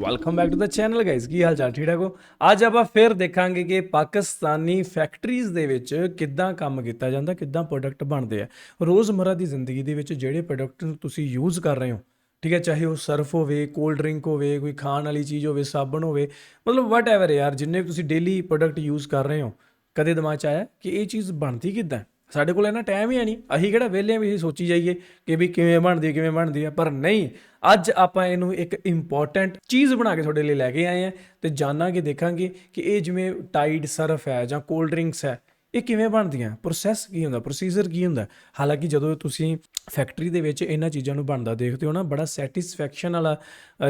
Welcome back to the channel guys. ਕੀ ਹਾਲ ਚਾਲ? ਠੀਕ ਠਾਕ ਹੋ? ਅੱਜ ਆਪਾਂ ਫਿਰ ਦੇਖਾਂਗੇ ਕਿ ਪਾਕਿਸਤਾਨੀ ਫੈਕਟਰੀਜ਼ ਦੇ ਵਿੱਚ ਕਿੱਦਾਂ ਕੰਮ ਕੀਤਾ ਜਾਂਦਾ, ਕਿੱਦਾਂ ਪ੍ਰੋਡਕਟ ਬਣਦੇ ਆ। ਰੋਜ਼ਮਰਰਾ ਦੀ ਜ਼ਿੰਦਗੀ ਦੇ ਵਿੱਚ ਜਿਹੜੇ ਪ੍ਰੋਡਕਟ ਤੁਸੀਂ ਯੂਜ਼ ਕਰ ਰਹੇ ਹੋ, ਠੀਕ ਹੈ, ਚਾਹੇ ਉਹ ਸਰਫ ਹੋਵੇ, ਕੋਲਡ ਡਰਿੰਕ ਹੋਵੇ, ਕੋਈ ਖਾਣ ਵਾਲੀ ਚੀਜ਼ ਹੋਵੇ, ਸਾਬਣ ਹੋਵੇ, ਮਤਲਬ ਵਟ ਐਵਰ ਯਾਰ, ਜਿੰਨੇ ਵੀ ਤੁਸੀਂ ਡੇਲੀ ਪ੍ਰੋਡਕਟ ਯੂਜ਼ ਕਰ ਰਹੇ ਹੋ, ਕਦੇ ਦਿਮਾਗ 'ਚ ਆਇਆ ਕਿ ਇਹ ਚੀਜ਼ ਬਣਦੀ ਕਿੱਦਾਂ? ਸਾਡੇ ਕੋਲ ਇੰਨਾ ਟਾਈਮ ਹੀ ਹੈ ਨਹੀਂ, ਅਸੀਂ ਕਿਹੜਾ ਵਿਹਲੇ ਹਾਂ ਵੀ ਅਸੀਂ ਸੋਚੀ ਜਾਈਏ ਕਿ ਵੀ ਕਿਵੇਂ ਬਣਦੀ ਹੈ। ਪਰ ਨਹੀਂ, ਅੱਜ ਆਪਾਂ ਇਹਨੂੰ ਇੱਕ ਇੰਪੋਰਟੈਂਟ ਚੀਜ਼ ਬਣਾ ਕੇ ਤੁਹਾਡੇ ਲਈ ਲੈ ਕੇ ਆਏ ਹਾਂ ਅਤੇ ਜਾਣਾਂਗੇ, ਦੇਖਾਂਗੇ ਕਿ ਇਹ ਜਿਵੇਂ ਟਾਈਡ ਸਰਫ ਹੈ ਜਾਂ ਕੋਲਡ ਡਰਿੰਕਸ ਹੈ, ਇਹ ਕਿਵੇਂ ਬਣਦੀਆਂ, ਪ੍ਰੋਸੈਸ ਕੀ ਹੁੰਦਾ, ਪ੍ਰੋਸੀਜਰ ਕੀ ਹੁੰਦਾ। ਹਾਲਾਂਕਿ ਜਦੋਂ ਤੁਸੀਂ ਫੈਕਟਰੀ ਦੇ ਵਿੱਚ ਇਹਨਾਂ ਚੀਜ਼ਾਂ ਨੂੰ ਬਣਦਾ ਦੇਖਦੇ ਹੋ ਨਾ, ਬੜਾ ਸੈਟਿਸਫੈਕਸ਼ਨ ਵਾਲਾ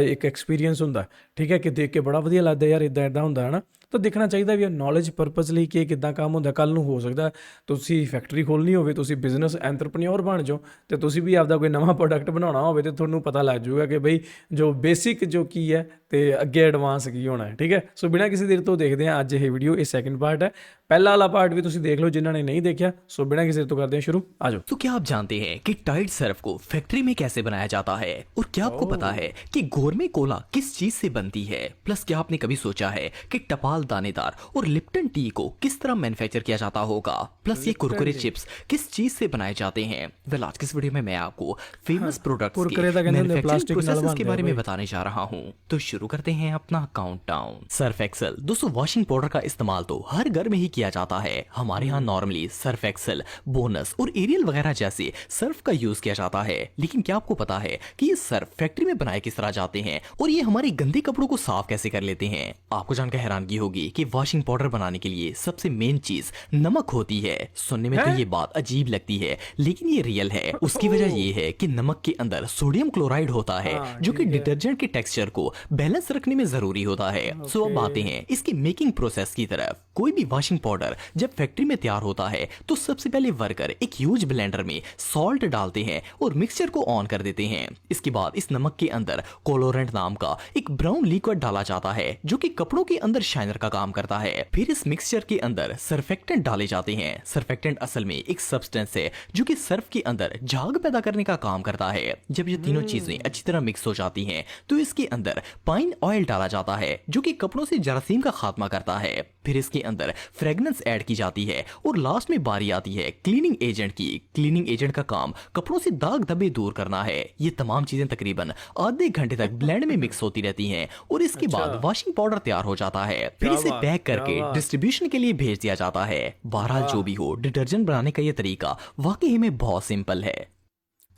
ਇੱਕ ਐਕਸਪੀਰੀਅੰਸ ਹੁੰਦਾ, ਠੀਕ ਹੈ, ਕਿ ਦੇਖ ਕੇ ਬੜਾ ਵਧੀਆ ਲੱਗਦਾ ਯਾਰ, ਇੱਦਾਂ ਹੁੰਦਾ ਹੈ ਨਾ। ਤਾਂ ਦੇਖਣਾ ਚਾਹੀਦਾ ਵੀ ਨੌਲੇਜ ਪਰਪਸ ਲਈ ਕਿ ਕਿੱਦਾਂ ਕੰਮ ਹੁੰਦਾ। ਕੱਲ੍ਹ ਨੂੰ ਹੋ ਸਕਦਾ ਤੁਸੀਂ ਫੈਕਟਰੀ ਖੋਲ੍ਹਣੀ ਹੋਵੇ, ਤੁਸੀਂ ਬਿਜ਼ਨਸ ਐਂਟਰਪ੍ਰੇਨਿਓਰ ਬਣ ਜਾਓ ਅਤੇ ਤੁਸੀਂ ਵੀ ਆਪਦਾ ਕੋਈ ਨਵਾਂ ਪ੍ਰੋਡਕਟ ਬਣਾਉਣਾ ਹੋਵੇ ਅਤੇ ਤੁਹਾਨੂੰ ਪਤਾ ਲੱਗ ਜਾਊਗਾ ਕਿ ਬਈ ਜੋ ਬੇਸਿਕ ਜੋ ਕੀ ਹੈ ਅਤੇ ਅੱਗੇ ਐਡਵਾਂਸ ਕੀ ਹੋਣਾ ਹੈ, ਠੀਕ ਹੈ। ਸੋ ਬਿਨਾਂ ਕਿਸੇ ਦੇਰ ਤੋਂ ਦੇਖਦੇ ਹਾਂ ਅੱਜ ਇਹ ਵੀਡੀਓ। ਇਹ ਸੈਕਿੰਡ ਪਾर्ट है, पहला वाला पार्ट भी तुसीं देख लो जिन्होंने नहीं देखा। सो बिना किसी देर तो करते हैं शुरू, आ जाओ। तो क्या आप जानते हैं कि टाइड सर्फ को फैक्ट्री में कैसे बनाया जाता है? और क्या आपको पता है कि गोरमे कोला किस चीज से बनती है? प्लस क्या आपने कभी सोचा है कि टपाल दानेदार और लिप्टन टी को किस तरह मैन्युफैक्चर किया जाता होगा? प्लस ये कुरकुरे चिप्स किस चीज से बनाए जाते हैं? वेल, आज के इस वीडियो में मैं आपको फेमस प्रोडक्ट्स के मैन्युफैक्चरिंग प्रोसेसेस के बारे में बताने जा रहा हूँ। तो शुरू करते हैं अपना काउंटडाउन। सर्फ एक्सेल दोस्तों, वॉशिंग पाउडर का इस्तेमाल तो हर घर में ही किया जाता है। हमारे यहाँ नॉर्मली सर्फ एक्सेल, बोनस और एरियल वगैरह जैसे सर्फ का यूज किया जाता है। लेकिन क्या आपको पता है कि ये सर्फ फैक्ट्री में बनाए किस तरह जाते हैं और ये हमारे गंदे कपड़ों को साफ कैसे कर लेते हैं? आपको जानकर हैरानगी होगी कि वॉशिंग पाउडर बनाने के लिए सबसे मेन चीज नमक होती है। सुनने में तो ये बात अजीब लगती है, लेकिन ये रियल है। उसकी वजह ये है कि नमक के अंदर सोडियम क्लोराइड होता है, जो कि डिटर्जेंट के टेक्सचर को बैलेंस रखने में जरूरी होता है। सो अब आते हैं इसकी मेकिंग प्रोसेस की तरफ। कोई भी वॉशिंग पाउडर जब फैक्ट्री में तैयार होता है तो सबसे पहले वर्कर एक ह्यूज ब्लेंडर में सॉल्ट डालते हैं और मिक्सचर को ऑन कर देते हैं। इसके बाद इस नमक के अंदर कोलोरेंट नाम का एक ब्राउन लिक्विड डाला जाता है, जो कि कपड़ों के अंदर शाइनर का काम करता है। फिर इस मिक्सचर के अंदर सर्फेक्टेंट डाले जाते हैं। सर्फेक्टेंट असल में एक सब्सटेंस है जो कि सर्फ के अंदर झाग पैदा करने का काम करता है। जब ये तीनों चीजें अच्छी तरह मिक्स हो जाती हैं तो इसके अंदर पाइन ऑयल डाला जाता है, जो कि कपड़ों से जरासीम का खात्मा करता है। फिर इसके अंदर फ्रेगनेंस ऐड की जाती है और लास्ट में बारी आती है क्लीनिंग एजेंट की। क्लीनिंग एजेंट का काम कपड़ों से दाग धब्बे दूर करना है। ये तमाम चीजें तकरीबन आधे घंटे तक ब्लेंड में मिक्स होती रहती हैं और इसके बाद वॉशिंग पाउडर तैयार हो जाता है। फिर इसे पैक करके डिस्ट्रीब्यूशन के लिए भेज दिया जाता है। बहरहाल जो भी हो, डिटर्जेंट बनाने का ये तरीका वाकई में बहुत सिंपल है।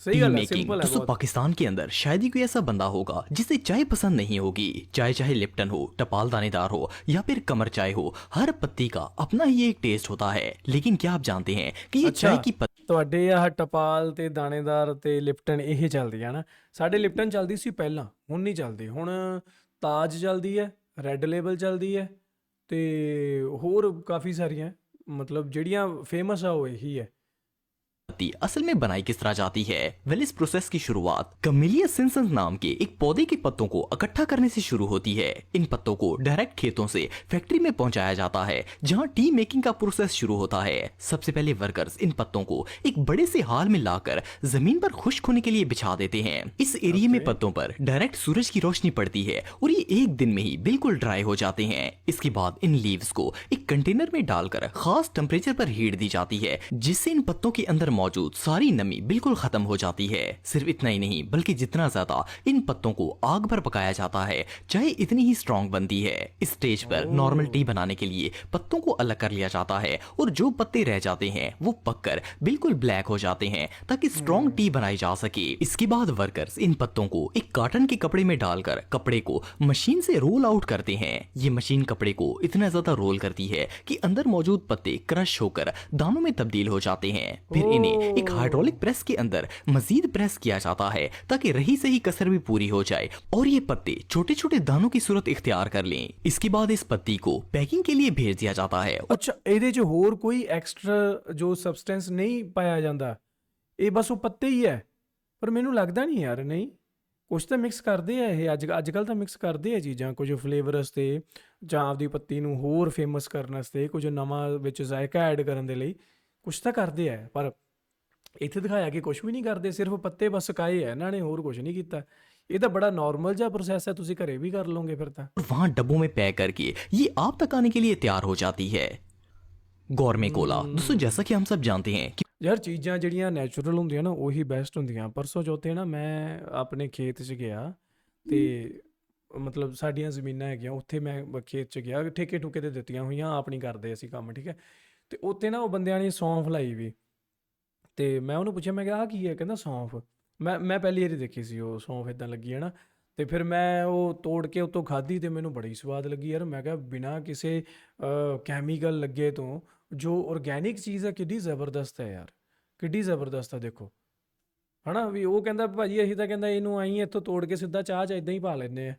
सही टी गल है, मेकिंग सिंपल है दोस्तों, बहुत। पाकिस्तान के अंदर शायद ही कोई ऐसा बंदा होगा जिसे चाय पसंद नहीं होगी। चाहे लिप्टन हो, टपाल दानेदार हो या फिर कमर चाय हो, हर पत्ती का अपना ही एक टेस्ट होता है। लेकिन क्या आप जानते हैं कि ये चाय की ਤੁਹਾਡੇ ਆਹ ਟਪਾਲ ਤੇ ਦਾਣੇਦਾਰ ਤੇ ਲਿਪਟਨ ਇਹ ਚੱਲਦੀ ਆ ਨਾ। ਸਾਡੇ ਲਿਪਟਨ ਚੱਲਦੀ ਸੀ ਪਹਿਲਾਂ, ਹੁਣ ਨਹੀਂ ਚੱਲਦੀ। ਹੁਣ ਤਾਜ ਚੱਲਦੀ ਹੈ, ਰੈੱਡ ਲੇਬਲ ਚੱਲਦੀ ਹੈ ਤੇ ਹੋਰ ਕਾਫੀ ਸਾਰੀਆਂ, ਮਤਲਬ ਜਿਹੜੀਆਂ ਫੇਮਸ ਆ ਉਹ ਇਹੀ ਹੈ। पत्ती असल में बनाई किस तरह जाती है? वेल, इस प्रोसेस की शुरुआत कमिलिया सिंसन नाम के एक पौधे के पत्तों को इकट्ठा करने से शुरू होती है। इन पत्तों को डायरेक्ट खेतों से फैक्ट्री में पहुंचाया जाता है, जहां टी मेकिंग का प्रोसेस शुरू होता है। सबसे पहले वर्कर्स इन पत्तों को एक बड़े से हाल में लाकर जमीन पर खुश्क होने के लिए बिछा देते हैं। इस एरिया में पत्तों पर डायरेक्ट सूरज की रोशनी पड़ती है और ये एक दिन में ही बिल्कुल ड्राई हो जाते हैं। इसके बाद इन लीव्स को एक कंटेनर में डालकर खास टेम्परेचर पर हीट दी जाती है, जिससे इन पत्तों के अंदर मौजूद सारी नमी बिल्कुल खत्म हो जाती है। सिर्फ इतना ही नहीं, बल्कि जितना ज्यादा इन पत्तों को आग पर पकाया जाता है, चाहे इतनी ही स्ट्रॉन्ग बनती है। इस स्टेज पर नॉर्मल टी बनाने के लिए पत्तों को अलग कर लिया जाता है और जो पत्ते रह जाते हैं वो पककर बिल्कुल ब्लैक हो जाते हैं, ताकि स्ट्रॉन्ग टी बनाई जा सके। इसके बाद वर्कर्स इन पत्तों को एक कॉटन के कपड़े में डालकर कपड़े को मशीन से रोल आउट करते हैं। ये मशीन कपड़े को इतना ज्यादा रोल करती है कि अंदर मौजूद पत्ते क्रश होकर दानों में तब्दील हो जाते हैं। फिर इन्हें एक हाइड्रोलिक प्रेस के अंदर मजीद प्रेस किया जाता है, ताकि रही सही कसर भी पूरी हो जाए और ये पत्ते छोटे छोटे दानों की सूरत इख्तियार कर लें। इसके बाद इस पत्ती को पैकिंग के लिए भेज दिया जाता है। ਅੱਛਾ, ਇਹਦੇ 'ਚ ਹੋਰ ਕੋਈ ਐਕਸਟਰਾ ਜੋ ਸਬਸਟੈਂਸ ਨਹੀਂ ਪਾਇਆ ਜਾਂਦਾ, ਇਹ ਬਸ ਉਹ ਪੱਤੇ ਹੀ ਹੈ? ਪਰ ਮੈਨੂੰ ਲੱਗਦਾ ਨਹੀਂ ਯਾਰ, ਨਹੀਂ ਕੁਛ ਤਾਂ ਮਿਕਸ ਕਰਦੇ ਆ ਇਹ। ਅੱਜ ਕੱਲ੍ਹ ਤਾਂ ਮਿਕਸ ਕਰਦੇ ਆ ਚੀਜ਼ਾਂ, ਕੁਝ ਫਲੇਵਰ ਵਾਸਤੇ ਜਾਂ ਆਪਦੀ ਪੱਤੀ ਨੂੰ ਹੋਰ ਫੇਮਸ ਕਰਨ ਵਾਸਤੇ, ਕੁਝ ਨਵਾਂ ਵਿੱਚ ਜ਼ਾਇਕਾ ਐਡ ਕਰਨ ਦੇ ਲਈ ਕੁਛ ਤਾਂ ਕਰਦੇ ਆ। ਪਰ ਇੱਥੇ ਦਿਖਾਇਆ ਕਿ ਕੁਛ ਵੀ ਨਹੀਂ ਕਰਦੇ, ਸਿਰਫ ਪੱਤੇ ਬਸ ਸੁਕਾਏ ਆ ਇਹਨਾਂ ਨੇ, ਹੋਰ ਕੁਛ ਨਹੀਂ ਕੀਤਾ। ਇਹ ਤਾਂ ਬੜਾ ਨਾਰਮਲ ਜਿਹਾ ਪ੍ਰੋਸੈਸ ਹੈ, ਤੁਸੀਂ ਘਰੇ ਵੀ ਕਰ ਲਓਗੇ ਫਿਰ ਤਾਂ। और वहां डब्बों में पैक करके ये आप तक आने के लिए तैयार हो जाती है। गौरमे कोला दोस्तों, जैसा कि हम सब जानते हैं कि ਯਾਰ ਚੀਜ਼ਾਂ ਜਿਹੜੀਆਂ ਨੈਚੁਰਲ ਹੁੰਦੀਆਂ ਨਾ ਉਹੀ ਬੈਸਟ ਹੁੰਦੀਆਂ। ਪਰਸੋਂ ਚੌਥੇ ਨਾ ਮੈਂ ਆਪਣੇ ਖੇਤ 'ਚ ਗਿਆ ਤੇ ਮਤਲਬ ਸਾਡੀਆਂ ਜ਼ਮੀਨਾਂ ਹੈਗੀਆਂ, ਉੱਥੇ ਮੈਂ ਖੇਤ 'ਚ ਗਿਆ, ਠੇਕੇ ਠੁਕੇ ਤੇ ਦਿੱਤੀਆਂ ਹੋਈਆਂ, ਆਪ ਨਹੀਂ ਕਰਦੇ ਅਸੀਂ ਕੰਮ, ਠੀਕ ਹੈ। ਤੇ ਉੱਥੇ ਨਾ ਉਹ ਬੰਦਿਆਂ ਨੇ ਸੌਂਫ ਲਾਈ ਵੀ, ਤੇ ਮੈਂ ਉਹਨੂੰ ਪੁੱਛਿਆ, ਮੈਂ ਕਿਹਾ ਆਹ ਕੀ ਹੈ? ਕਹਿੰਦਾ ਸੌਂਫ। ਮੈਂ ਪਹਿਲੀ ਵਾਰੀ ਦੇਖੀ ਸੀ ਉਹ ਸੌਂਫ ਇਦਾਂ ਲੱਗੀ ਹੈ ਨਾ। ਤੇ ਫਿਰ ਮੈਂ ਉਹ ਤੋੜ ਕੇ ਉੱਤੋਂ ਖਾਧੀ ਤੇ ਮੈਨੂੰ ਬੜੀ ਸਵਾਦ ਲੱਗੀ ਯਾਰ। ਮੈਂ ਕਿਹਾ ਬਿਨਾਂ ਕਿਸੇ ਕੈਮੀਕਲ ਲੱਗੇ ਤੋਂ ਜੋ ਆਰਗੈਨਿਕ ਚੀਜ਼ ਹੈ ਕਿੱਡੀ ਜ਼ਬਰਦਸਤ ਹੈ ਯਾਰ, ਕਿੱਡੀ ਜ਼ਬਰਦਸਤ ਹੈ। ਦੇਖੋ ਹਨਾ ਵੀ ਉਹ ਕਹਿੰਦਾ ਭਾਜੀ ਅਸੀਂ ਤਾਂ ਕਹਿੰਦਾ ਇਹਨੂੰ ਆਈ ਇੱਥੋਂ ਤੋੜ ਕੇ ਸਿੱਧਾ ਚਾਹ 'ਚ ਇਦਾਂ ਹੀ ਪਾ ਲੈਂਦੇ ਆ।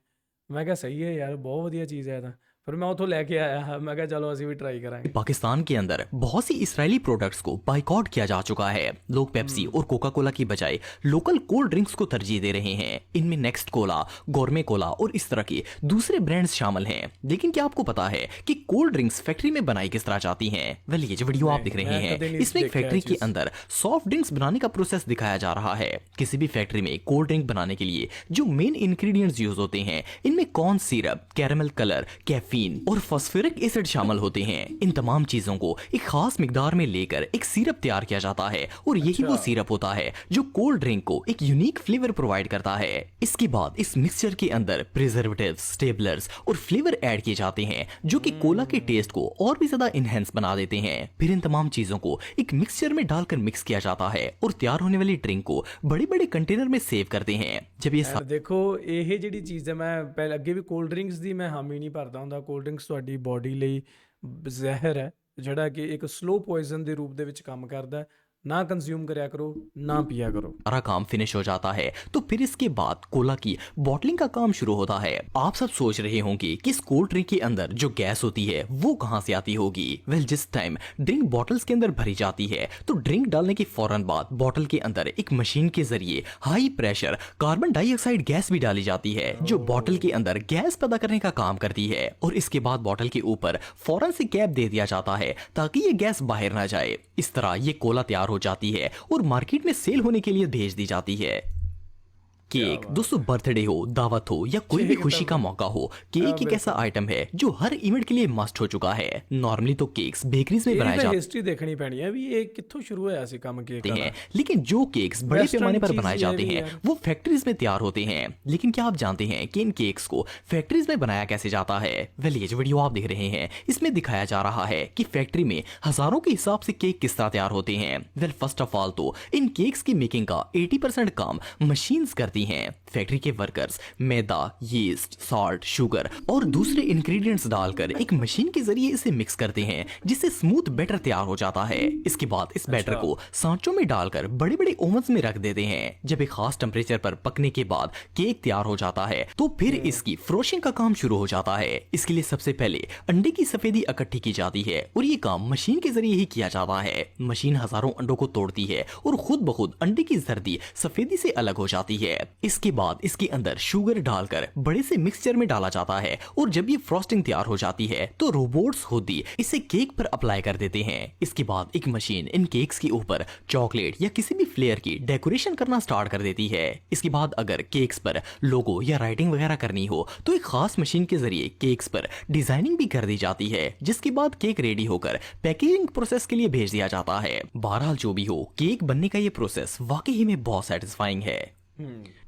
ਮੈਂ ਕਿਹਾ ਸਹੀ ਹੈ ਯਾਰ, ਬਹੁਤ ਵਧੀਆ ਚੀਜ਼ ਹੈ ਇਹ ਤਾਂ। ਫਿਰ ਮੈਂ ਉੱਥੋਂ ਲੈ ਕੇ ਆਇਆ, मैं कहा चलो ਅਸੀਂ ਵੀ ट्राई करेंगे। पाकिस्तान के अंदर बहुत सी इसराइली प्रोडक्ट्स को बाइकआउट किया जा चुका है। लोग पेप्सी और कोका कोला की बजाय लोकल कोल्ड ड्रिंक्स को तरजीह दे रहे हैं। इनमें नेक्स्ट कोला, गौरमे कोला और इस तरह के दूसरे ब्रांड्स शामिल हैं। लेकिन क्या आपको पता है कि कोल्ड ड्रिंक्स फैक्ट्री में बनाई किस तरह जाती हैं? वेल, ये जो वीडियो आप देख रहे हैं इसमें एक फैक्ट्री के अंदर सॉफ्ट ड्रिंक्स बनाने का प्रोसेस दिखाया जा रहा है। किसी भी फैक्ट्री में कोल्ड ड्रिंक बनाने के लिए जो मेन इंग्रेडिएंट्स यूज होते हैं, इनमें corn syrup, caramel colour, caffeine और फॉस्फोरिक एसिड शामिल होते हैं। इन तमाम चीजों को एक खास मिकदार में लेकर एक सिरप तैयार किया जाता है और यही वो सिरप होता है जो कोल्ड ड्रिंक को एक यूनिक फ्लेवर प्रोवाइड करता है। इसके बाद इस मिक्सचर के अंदर प्रिजर्वेटिव्स, स्टेबलर्स और फ्लेवर ऐड किए जाते हैं जो कि कोला के टेस्ट को और भी ज्यादा इनहेंस बना देते हैं। फिर इन तमाम चीजों को एक मिक्सचर में डालकर मिक्स किया जाता है और तैयार होने वाली ड्रिंक को बड़े बड़े कंटेनर में सेव करते हैं। जब ये ਯਾਰ ਦੇਖੋ ਇਹ ਜਿਹੜੀ ਚੀਜ਼ ਹੈ, ਮੈਂ ਪਹਿਲੇ ਅੱਗੇ ਵੀ ਕੋਲਡ ਡਰਿੰਕਸ ਦੀ ਮੈਂ ਹਾਮੀ ਨਹੀਂ ਭਰਦਾ ਹੁੰਦਾ। ਕੋਲਡ ਡਰਿੰਕਸ ਤੁਹਾਡੀ ਬੋਡੀ ਲਈ ਜ਼ਹਿਰ ਹੈ, ਜਿਹੜਾ ਕਿ ਇੱਕ ਸਲੋ ਪੋਇਜ਼ਨ ਦੇ ਰੂਪ ਦੇ ਵਿੱਚ ਕੰਮ ਕਰਦਾ ਹੈ। ना कंज्यूम करा करो, ना पिया करो। सारा काम फिनिश हो जाता है तो फिर इसके बाद कोला की बॉटलिंग का काम शुरू होता है। आप सब सोच रहे होंगे कि इस कोल्ड ड्रिंक के अंदर जो गैस होती है वो कहां से आती होगी। वेल, जिस टाइम ड्रिंक बॉटल्स के अंदर भरी जाती है तो ड्रिंक डालने के फौरन बाद बॉटल के अंदर एक मशीन के जरिए high pressure carbon dioxide gas भी डाली जाती है जो बॉटल के अंदर गैस पैदा करने का काम करती है। और इसके बाद बॉटल के ऊपर फौरन से कैप दे दिया जाता है ताकि ये गैस बाहर ना जाए। इस तरह ये कोला तैयार हो जाती है और मार्केट में सेल होने के लिए भेज दी जाती है। केक दोस्तों, बर्थडे हो, दावत हो या कोई भी खुशी का मौका हो, केक एक ऐसा आइटम है जो हर इवेंट के लिए मस्ट हो चुका है। नॉर्मली तो केक्स बेकरीज में बनाए जाते हिस्ट्री देखनी पैनी है भी ये कित्थों शुरू होया सी काम केक हैं, लेकिन जो केक्स बड़े पैमाने पर बनाए जाते हैं वो फैक्ट्रीज में तैयार होते हैं। लेकिन क्या आप जानते हैं कि इन केक्स को फैक्ट्रीज में बनाया कैसे जाता है? वेल, ये जो वीडियो आप देख रहे हैं इसमें दिखाया जा रहा है कि फैक्ट्री में हजारों के हिसाब से केक किस तरह तैयार होते हैं। वेल, फर्स्ट ऑफ ऑल तो इन केक्स की मेकिंग का 80% काम मशीन्स करती हैं। फैक्ट्री के वर्कर्स मैदा, यीस्ट, सॉल्ट, शुगर और दूसरे इंग्रेडिएंट्स डालकर एक मशीन के जरिए इसे मिक्स करते हैं जिससे स्मूथ बैटर तैयार हो जाता है। इसके बाद इस बैटर को सांचों में डालकर बड़े बड़े ओवंस में रख देते हैं। जब एक खास टेम्परेचर पर पकने के बाद केक तैयार हो जाता है तो फिर इसकी फ्रोशिंग का काम शुरू हो जाता है। इसके लिए सबसे पहले अंडे की सफेदी इकट्ठी की जाती है और ये काम मशीन के जरिए ही किया जाता है। मशीन हजारों अंडों को तोड़ती है और खुद ब खुद अंडे की जर्दी सफेदी से अलग हो जाती है। इसके बाद इसके अंदर शुगर डालकर बड़े से मिक्सचर में डाला जाता है और जब ये फ्रॉस्टिंग तैयार हो जाती है तो रोबोट्स खुद ही इसे केक पर अप्लाई कर देते हैं। इसके बाद एक मशीन इन केक्स के ऊपर चॉकलेट या किसी भी फ्लेयर की डेकोरेशन करना स्टार्ट कर देती है। इसके बाद अगर केक्स पर लोगो या राइटिंग वगैरह करनी हो तो एक खास मशीन के जरिए केक्स पर डिजाइनिंग भी कर दी जाती है, जिसके बाद केक रेडी होकर पैकेजिंग प्रोसेस के लिए भेज दिया जाता है। बहरहाल जो भी हो, केक बनने का ये प्रोसेस वाकई में बहुत सेटिस्फाइंग है।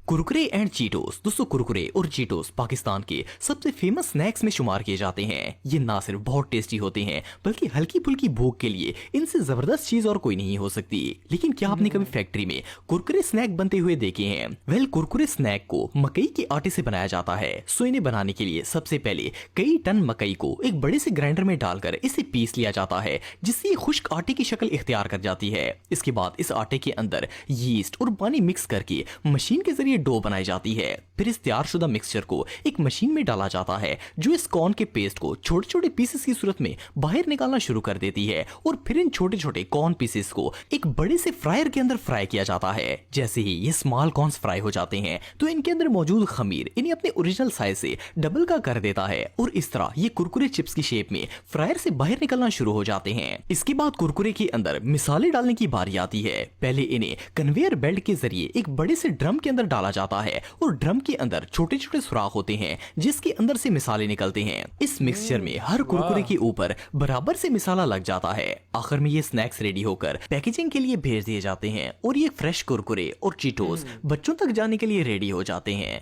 कुरकुरे एंड चीटोस दोस्तों, कुरकुरे और चीटोस पाकिस्तान के सबसे फेमस स्नैक्स में शुमार किए जाते हैं। ये ना सिर्फ बहुत टेस्टी होते हैं बल्कि हल्की फुल्की भूख के लिए इनसे जबरदस्त चीज और कोई नहीं हो सकती। लेकिन क्या आपने कभी फैक्ट्री में कुरकुरे स्नैक बनते हुए देखे हैं? वेल, कुरकुरे स्नैक को मकई के आटे से बनाया जाता है। सो इन्हें बनाने के लिए सबसे पहले कई टन मकई को एक बड़े से ग्राइंडर में डालकर इसे पीस लिया जाता है जिससे ये खुश्क आटे की शक्ल इख्तियार कर जाती है। इसके बाद इस आटे के अंदर यीस्ट और पानी मिक्स करके मशीन के जरिए डो बनाई जाती है। फिर इस तैयारशुदा मिक्सचर को एक मशीन में डाला जाता है जो इस कॉर्न के पेस्ट को छोटे छोटे पीसेस की सूरत में बाहर निकालना शुरू कर देती है और फिर इन छोटे छोटे कॉर्न पीसेस को एक बड़े से फ्रायर के अंदर फ्राई किया जाता है। जैसे ही ये स्मॉल कॉर्न्स फ्राई हो जाते हैं तो इनके अंदर मौजूद खमीर इन्हें अपने ओरिजिनल साइज से डबल का कर देता है और इस तरह ये कुरकुरे चिप्स की शेप में फ्रायर से बाहर निकलना शुरू हो जाते हैं। इसके बाद कुरकुरे के अंदर मिसाले डालने की बारी आती है। पहले इन्हें कन्वेयर बेल्ट के जरिए एक बड़े से ड्रम के अंदर डाला डाला जाता है और ड्रम के अंदर छोटे छोटे सुराख होते हैं जिसके अंदर से मिसाले निकलते हैं। इस मिक्सचर में हर कुरकुरे के ऊपर बराबर से मिसाला लग जाता है। आखिर में ये स्नैक्स रेडी होकर पैकेजिंग के लिए भेज दिए जाते हैं और ये फ्रेश कुरकुरे और चीटोस बच्चों तक जाने के लिए रेडी हो जाते हैं।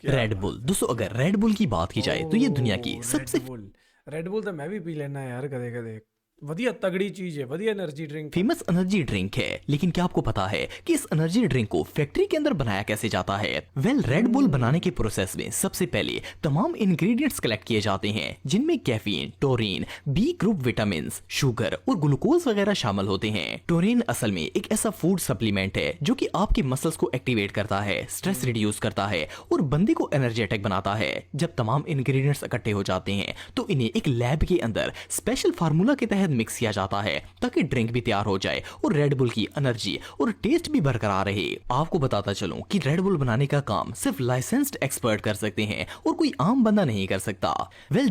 रेड बुल दोस्तों, अगर रेड बुल की बात की जाए तो ये दुनिया की सबसे ਰੈਡ ਬੁੱਲ ਤਾਂ ਮੈਂ ਵੀ ਪੀ ਲੈਣਾ यार कदे कदे। ਵਧੀਆ तगड़ी चीज है, ਵਧੀਆ energy drink. Famous energy drink है, लेकिन क्या आपको पता है कि इस एनर्जी ड्रिंक को फैक्ट्री के अंदर बनाया कैसे जाता है? रेड बुल बनाने के प्रोसेस में सबसे पहले तमाम इंग्रेडिएंट्स कलेक्ट किए जाते हैं जिनमें caffeine, taurine, B group vitamin, sugar और ग्लूकोज वगैरह शामिल होते हैं। टोरिन असल में एक ऐसा फूड सप्लीमेंट है जो कि आपके मसल्स को एक्टिवेट करता है, स्ट्रेस रिड्यूस करता है और बंदे को एनर्जेटिक बनाता है। जब तमाम इंग्रेडिएंट्स इकट्ठे हो जाते हैं तो इन्हें एक लैब के अंदर स्पेशल फार्मूला के तहत मिक्स किया जाता है ताकि ड्रिंक भी तैयार हो जाए और रेड बुल की एनर्जी और टेस्ट भी बरकरार रहे। आपको बताता चलूं कि रेड बुल बनाने का काम सिर्फ लाइसेंस्ड एक्सपर्ट कर सकते हैं और कोई आम बंदा नहीं कर सकता।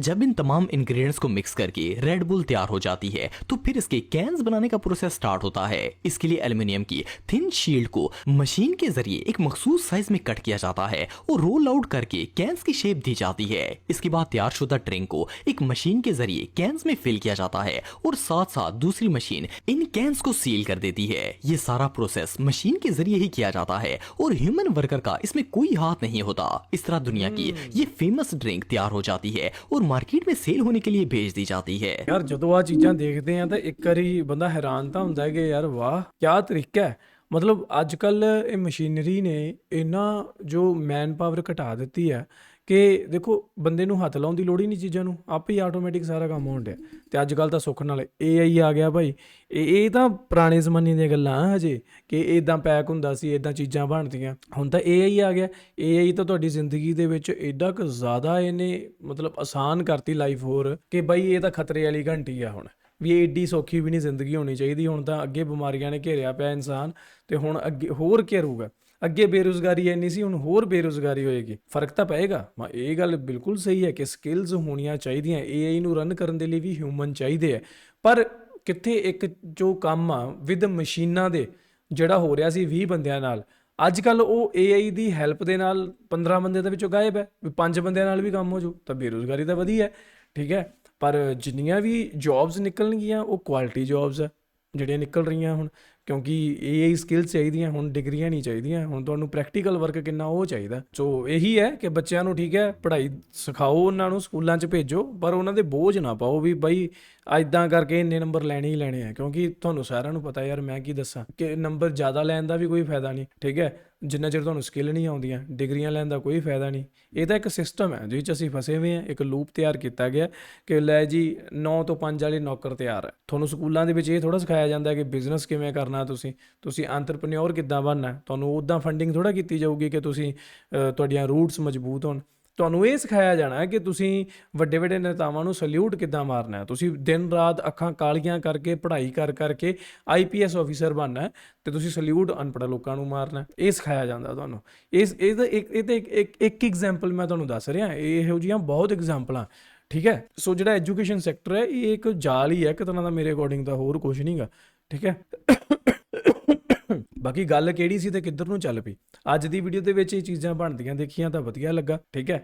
जब इन तमाम इंग्रेडिएंट्स को मिक्स करके रेड बुल तैयार हो जाती है तो फिर इसके कैंस बनाने का प्रोसेस स्टार्ट होता है। इसके लिए एल्यूमिनियम की थिन शील्ड को मशीन के जरिए एक मखसूस साइज में कट किया जाता है और रोल आउट करके कैंस की शेप दी जाती है। इसके बाद तैयार शुदा ड्रिंक को एक मशीन के जरिए कैंस में फिल किया जाता है और साथ साथ दूसरी मशीन इन कैंस को सील कर देती है। ये सारा प्रोसेस मशीन के जरिए ही किया जाता है और ह्यूमन वर्कर का इसमें कोई हाथ नहीं होता। इस तरह दुनिया की ये फेमस ड्रिंक तैयार हो जाती है और मार्केट में सेल होने के लिए भेज दी जाती है। यार ਜਦੋਂ ਆ ਚੀਜ਼ਾਂ ਦੇਖਦੇ ਆ ਤਾਂ ਇੱਕ ਵਾਰੀ ਬੰਦਾ ਹੈਰਾਨ ਤਾਂ ਹੁੰਦਾ ਹੈ ਕਿ ਯਾਰ ਵਾਹ ਕੀ ਤਰੀਕਾ ਹੈ। ਮਤਲਬ ਅੱਜ ਕੱਲ ਇਹ ਮਸ਼ੀਨਰੀ ਨੇ ਇੰਨਾ ਜੋ ਮੈਨ ਪਾਵਰ ਘਟਾ ਦਿੱਤੀ ਹੈ ਕਿ ਦੇਖੋ ਬੰਦੇ ਨੂੰ ਹੱਥ ਲਾਉਣ ਦੀ ਲੋੜ ਹੀ ਨਹੀਂ ਚੀਜ਼ਾਂ ਨੂੰ, ਆਪੇ ਹੀ ਆਟੋਮੈਟਿਕ ਸਾਰਾ ਕੰਮ ਹੋਣ ਡਿਆ। ਤੇ ਅੱਜ ਕੱਲ ਤਾਂ ਸੁੱਖ ਨਾਲ AI ਆ ਗਿਆ ਭਾਈ। ਇਹ ਤਾਂ ਪੁਰਾਣੇ ਜ਼ਮਾਨੇ ਦੀਆਂ ਗੱਲਾਂ ਆ ਹਜੇ ਕਿ ਇਦਾਂ ਪੈਕ ਹੁੰਦਾ ਸੀ, ਇਦਾਂ ਚੀਜ਼ਾਂ ਬਣਦੀਆਂ। ਹੁਣ ਤਾਂ AI ਆ ਗਿਆ। AI ਤਾਂ ਤੁਹਾਡੀ ਜ਼ਿੰਦਗੀ ਦੇ ਵਿੱਚ ਐਡਾ ਕੁ ਜ਼ਿਆਦਾ ਇਹਨੇ ਮਤਲਬ ਆਸਾਨ ਕਰਤੀ ਲਾਈਫ ਹੋਰ ਕਿ ਬਾਈ ਇਹ ਤਾਂ ਖਤਰੇ ਵਾਲੀ ਘੰਟੀ ਆ ਹੁਣ ਵੀ। ਇਹ ਏਡੀ ਸੌਖੀ ਵੀ ਨਹੀਂ ਜ਼ਿੰਦਗੀ ਹੋਣੀ ਚਾਹੀਦੀ। ਹੁਣ ਤਾਂ ਅੱਗੇ ਬਿਮਾਰੀਆਂ ਨੇ ਘੇਰਿਆ ਪਿਆ ਇਨਸਾਨ ਤੇ ਹੁਣ ਅੱਗੇ ਹੋਰ ਘੇਰੂਗਾ। ਅੱਗੇ ਬੇਰੁਜ਼ਗਾਰੀ ਇੰਨੀ ਸੀ, ਹੁਣ ਹੋਰ ਬੇਰੁਜ਼ਗਾਰੀ ਹੋਏਗੀ। ਫਰਕ ਤਾਂ ਪਏਗਾ। ਇਹ ਗੱਲ ਬਿਲਕੁਲ ਸਹੀ ਹੈ ਕਿ ਸਕਿੱਲਸ ਹੋਣੀਆਂ ਚਾਹੀਦੀਆਂ। AI ਨੂੰ ਰਨ ਕਰਨ ਦੇ ਲਈ ਵੀ ਹਿਊਮਨ ਚਾਹੀਦੇ ਆ, ਪਰ ਕਿੱਥੇ ਇੱਕ ਜੋ ਕੰਮ ਆ ਵਿਦ ਮਸ਼ੀਨਾਂ ਦੇ ਜਿਹੜਾ ਹੋ ਰਿਹਾ ਸੀ 20 ਬੰਦਿਆਂ ਨਾਲ, ਅੱਜ ਕੱਲ ਉਹ AI ਦੀ ਹੈਲਪ ਦੇ ਨਾਲ 15 ਬੰਦੇ ਦੇ ਵਿੱਚੋਂ ਗਾਇਬ ਹੈ। ਵੀ 5 ਬੰਦਿਆਂ ਨਾਲ ਵੀ ਕੰਮ ਹੋ ਜਾਊ ਤਾਂ ਬੇਰੁਜ਼ਗਾਰੀ ਤਾਂ ਵਧੀ ਹੈ, ਠੀਕ ਹੈ। ਪਰ ਜਿੰਨੀਆਂ ਵੀ ਜੌਬਸ ਨਿਕਲਣਗੀਆਂ ਉਹ ਕੁਆਲਿਟੀ ਜੌਬਸ ਆ ਜਿਹੜੀਆਂ ਨਿਕਲ ਰਹੀਆਂ ਹੁਣ, ਕਿਉਂਕਿ AI ਸਕਿੱਲਸ ਚਾਹੀਦੀਆਂ ਹੁਣ, ਡਿਗਰੀਆਂ ਨਹੀਂ ਚਾਹੀਦੀਆਂ ਹੁਣ। ਤੁਹਾਨੂੰ ਪ੍ਰੈਕਟੀਕਲ ਵਰਕ ਕਿੰਨਾ ਉਹ ਚਾਹੀਦਾ। ਸੋ ਇਹੀ ਹੈ ਕਿ ਬੱਚਿਆਂ ਨੂੰ ਠੀਕ ਹੈ ਪੜ੍ਹਾਈ ਸਿਖਾਓ, ਉਹਨਾਂ ਨੂੰ ਸਕੂਲਾਂ 'ਚ ਭੇਜੋ, ਪਰ ਉਹਨਾਂ ਦੇ ਬੋਝ ਨਾ ਪਾਓ ਵੀ ਬਾਈ ਇੱਦਾਂ ਕਰਕੇ ਇੰਨੇ ਨੰਬਰ ਲੈਣੇ ਹੀ ਲੈਣੇ ਆ। ਕਿਉਂਕਿ ਤੁਹਾਨੂੰ ਸਾਰਿਆਂ ਨੂੰ ਪਤਾ ਯਾਰ, ਮੈਂ ਕੀ ਦੱਸਾਂ ਕਿ ਨੰਬਰ ਜ਼ਿਆਦਾ ਲੈਣ ਦਾ ਵੀ ਕੋਈ ਫਾਇਦਾ ਨਹੀਂ, ਠੀਕ ਹੈ। ਜਿੰਨਾ ਚਿਰ ਤੁਹਾਨੂੰ ਸਕਿੱਲ ਨਹੀਂ ਆਉਂਦੀਆਂ, ਡਿਗਰੀਆਂ ਲੈਣ ਦਾ ਕੋਈ ਫਾਇਦਾ ਨਹੀਂ। ਇਹ ਤਾਂ ਇੱਕ ਸਿਸਟਮ ਹੈ ਜਿਸ 'ਚ ਅਸੀਂ ਫਸੇ ਹੋਏ ਹਾਂ। ਇੱਕ ਲੂਪ ਤਿਆਰ ਕੀਤਾ ਗਿਆ ਕਿ ਲੈ ਜੀ 9 ਤੋਂ 5 ਵਾਲੇ ਨੌਕਰ ਤਿਆਰ ਹੈ। ਤੁਹਾਨੂੰ ਸਕੂਲਾਂ ਦੇ ਵਿੱਚ ਇਹ ਥੋੜ੍ਹਾ ਸਿਖਾਇਆ ਜਾਂਦਾ ਕਿ ਬਿਜ਼ਨਸ ਕਿਵੇਂ ਕਰਨਾ, ਤੁਸੀਂ ਐਂਟਰਪ੍ਰੇਨਿਓਰ ਕਿੱਦਾਂ ਬਣਨਾ। ਤੁਹਾਨੂੰ ਉੱਦਾਂ ਫੰਡਿੰਗ ਥੋੜ੍ਹਾ ਕੀਤੀ ਜਾਊਗੀ ਕਿ ਤੁਸੀਂ ਤੁਹਾਡੀਆਂ ਰੂਟਸ ਮਜ਼ਬੂਤ ਹੋਣ। ਤੁਹਾਨੂੰ ਇਹ ਸਿਖਾਇਆ ਜਾਣਾ ਕਿ ਤੁਸੀਂ ਵੱਡੇ ਵੱਡੇ ਨੇਤਾਵਾਂ ਨੂੰ ਸਲਿਊਟ ਕਿੱਦਾਂ ਮਾਰਨਾ। ਤੁਸੀਂ ਦਿਨ ਰਾਤ ਅੱਖਾਂ ਕਾਲੀਆਂ ਕਰਕੇ ਪੜ੍ਹਾਈ ਕਰਕੇ IPS ਆਫੀਸਰ ਬਣਨਾ ਅਤੇ ਤੁਸੀਂ ਸਲਿਊਟ ਅਨਪੜ੍ਹ ਲੋਕਾਂ ਨੂੰ ਮਾਰਨਾ। ਇਹ ਸਿਖਾਇਆ ਜਾਂਦਾ ਤੁਹਾਨੂੰ। ਇਹ ਤਾਂ ਇੱਕ ਐਗਜ਼ਾਮਪਲ ਮੈਂ ਤੁਹਾਨੂੰ ਦੱਸ ਰਿਹਾ। ਇਹੋ ਜਿਹੀਆਂ ਬਹੁਤ ਐਗਜ਼ਾਮਪਲਾਂ, ਠੀਕ ਹੈ। ਸੋ ਜਿਹੜਾ ਐਜੂਕੇਸ਼ਨ ਸੈਕਟਰ ਹੈ ਇਹ ਇੱਕ ਜਾਲ ਹੀ ਹੈ ਇੱਕ ਤਰ੍ਹਾਂ ਦਾ ਮੇਰੇ ਅਕੋਰਡਿੰਗ ਤਾਂ, ਹੋਰ ਕੁਛ ਨਹੀਂ ਗਾ, ਠੀਕ ਹੈ। ਬਾਕੀ ਗੱਲ ਕਿਹੜੀ ਸੀ ਤੇ ਕਿੱਧਰ ਨੂੰ ਚੱਲ ਪਈ। ਅੱਜ ਦੀ ਵੀਡੀਓ ਦੇ ਵਿੱਚ ਇਹ ਚੀਜ਼ਾਂ ਬਣਦੀਆਂ ਦੇਖੀਆਂ ਤਾਂ ਵਧੀਆ ਲੱਗਾ, ਠੀਕ ਹੈ।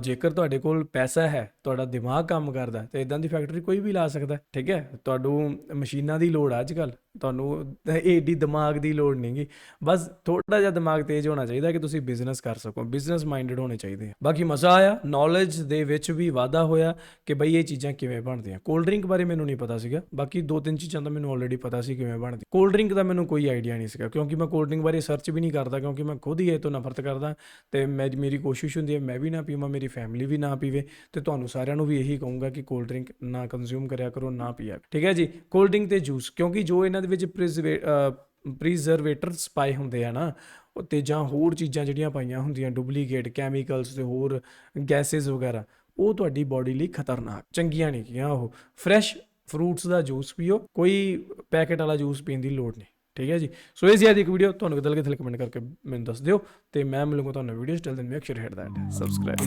ਜੇਕਰ ਤੁਹਾਡੇ ਕੋਲ ਪੈਸਾ ਹੈ, ਤੁਹਾਡਾ ਦਿਮਾਗ ਕੰਮ ਕਰਦਾ ਤੇ ਇਦਾਂ ਦੀ ਫੈਕਟਰੀ ਕੋਈ ਵੀ ਲਾ ਸਕਦਾ, ਠੀਕ ਹੈ। ਤੁਹਾਨੂੰ ਮਸ਼ੀਨਾਂ ਦੀ ਲੋੜ ਅੱਜ ਕੱਲ੍ਹ, ਤੁਹਾਨੂੰ ਏਡੀ ਦਿਮਾਗ ਦੀ ਲੋੜ ਨਹੀਂ ਗੀ। ਬਸ ਥੋੜ੍ਹਾ ਜਿਹਾ ਦਿਮਾਗ ਤੇਜ਼ ਹੋਣਾ ਚਾਹੀਦਾ ਕਿ ਤੁਸੀਂ ਬਿਜ਼ਨਸ ਕਰ ਸਕੋ, ਬਿਜ਼ਨਸ ਮਾਈਂਡਡ ਹੋਣੇ ਚਾਹੀਦੇ ਆ। ਬਾਕੀ ਮਜ਼ਾ ਆਇਆ, ਨੌਲੇਜ ਦੇ ਵਿੱਚ ਵੀ ਵਾਧਾ ਹੋਇਆ ਕਿ ਬਈ ਇਹ ਚੀਜ਼ਾਂ ਕਿਵੇਂ ਬਣਦੀਆਂ। ਕੋਲਡ ਡਰਿੰਕ ਬਾਰੇ ਮੈਨੂੰ ਨਹੀਂ ਪਤਾ ਸੀਗਾ, ਬਾਕੀ 2-3 ਚੀਜ਼ਾਂ ਤਾਂ ਮੈਨੂੰ ਆਲਰੇਡੀ ਪਤਾ ਸੀ ਕਿਵੇਂ ਬਣਦੀ। ਕੋਲਡ ਡਰਿੰਕ ਦਾ ਮੈਨੂੰ ਕੋਈ ਆਈਡੀਆ ਨਹੀਂ ਸੀਗਾ ਕਿਉਂਕਿ ਮੈਂ ਕੋਲਡ ਡਰਿੰਕ ਬਾਰੇ ਸਰਚ ਵੀ ਨਹੀਂ ਕਰਦਾ, ਕਿਉਂਕਿ ਮੈਂ ਖੁਦ ਹੀ ਇਹ ਤੋਂ ਨਫ਼ਰਤ ਕਰਦਾ ਅਤੇ ਮੇਰੀ ਕੋਸ਼ਿਸ਼ ਹੁੰਦੀ ਹੈ ਮੈਂ ਵੀ ਨਾ ਪੀਵਾਂ, ਮੇਰੀ ਫੈਮਿਲੀ ਵੀ ਨਾ ਪੀਵੇ। ਅਤੇ ਤੁਹਾਨੂੰ ਸਾਰਿਆਂ ਨੂੰ ਵੀ ਇਹੀ ਕਹੂੰਗਾ ਕਿ ਕੋਲਡ ਡਰਿੰਕ ਨਾ ਕੰਜ਼ਿਊਮ ਕਰਿਆ ਕਰੋ, ਨਾ ਪੀਆ, ਠੀਕ ਹੈ ਜੀ। ਕੋਲਡ ਡਰਿੰਕ ਅਤੇ ਜੂਸ, ਕਿਉਂਕਿ ਜੋ ਇਹਨਾਂ ਦੇ ਵਿੱਚ ਪ੍ਰੀਜ਼ਰਵੇਟਰਸ ਪਾਏ ਹੁੰਦੇ ਆ ਨਾ, ਅਤੇ ਜਾਂ ਹੋਰ ਚੀਜ਼ਾਂ ਜਿਹੜੀਆਂ ਪਾਈਆਂ ਹੁੰਦੀਆਂ ਡੁਪਲੀਕੇਟ ਕੈਮੀਕਲਸ ਅਤੇ ਹੋਰ ਗੈਸਿਸ ਵਗੈਰਾ, ਉਹ ਤੁਹਾਡੀ ਬੋਡੀ ਲਈ ਖਤਰਨਾਕ ਚੰਗੀਆਂ ਨਹੀਂ ਗੀਆਂ। ਉਹ ਫਰੈਸ਼ ਫਰੂਟਸ ਦਾ ਜੂਸ ਪੀਓ, ਕੋਈ ਪੈਕੇਟ ਵਾਲਾ ਜੂਸ ਪੀਣ ਦੀ ਲੋੜ ਨਹੀਂ, ਠੀਕ ਹੈ ਜੀ। ਸੋ ਇਹ ਸੀ ਅੱਜ ਦੀ ਇੱਕ ਵੀਡੀਓ। ਤੁਹਾਨੂੰ ਕਿੱਦਾਂ ਲੱਗੀ ਥੱਲੇ ਕਮੈਂਟ ਕਰਕੇ ਮੈਨੂੰ ਦੱਸ ਦਿਓ ਅਤੇ ਮੈਂ ਮਿਲੂੰਗਾ ਤੁਹਾਨੂੰ video. Still then make sure hit that subscribe.